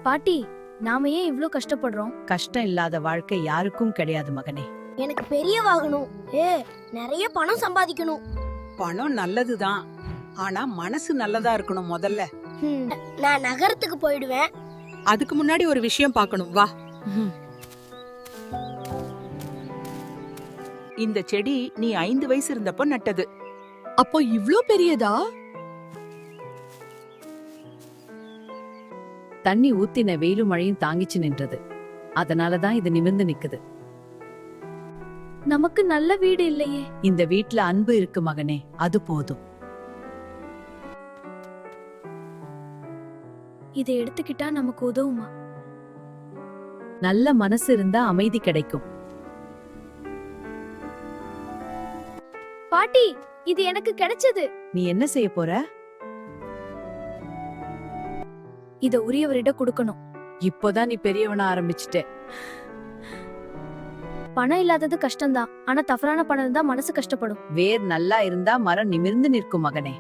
பாட்டி, நாம ஏன் இவ்ளோ கஷ்டப்படுறோம்? கஷ்டம் இல்லாத வாழ்க்கை யாருக்கும் கிடையாது மகனே. எனக்கு பெரிய வாகனம், நிறைய பணம் சம்பாதிக்கணும். பணம் நல்லதுதான், ஆனா மனசு நல்லதா இருக்கணும் முதல்ல. நான் நகரத்துக்கு போயிடுவேன். அதுக்கு முன்னாடி ஒரு விஷயம் பார்க்கணும், வா. இந்த செடி நீ 5 வயசு இருந்தப்போ நட்டது. அப்போ இவ்ளோ பெரியதா? தண்ணி ஊத்தின வெயிலும் மழையும் தாங்கிச்சு நின்றது. அதனாலதான் இது நிமிர்ந்து நிக்குது. நமக்கு நல்ல வீடு இல்லையே. இந்த வீட்ல அன்பு இருக்கு மகனே, அது போதும். இதை எடுத்துக்கிட்டா நமக்கு உதவுமா? நல்ல மனசு இருந்தா அமைதி கிடைக்கும். பாட்டி, இது எனக்கு கிடைச்சது. நீ என்ன செய்ய போற? இத உரியவரிடம் கொடுக்கணும். இப்போதான் நீ பெரியவனா ஆரம்பிச்சுட்ட. பணம் இல்லாதது கஷ்டம்தான், ஆனா தவறான பணம் இருந்தா மனசு கஷ்டப்படும். வேர் நல்லா இருந்தா மரம் நிமிர்ந்து நிற்கும் மகனே.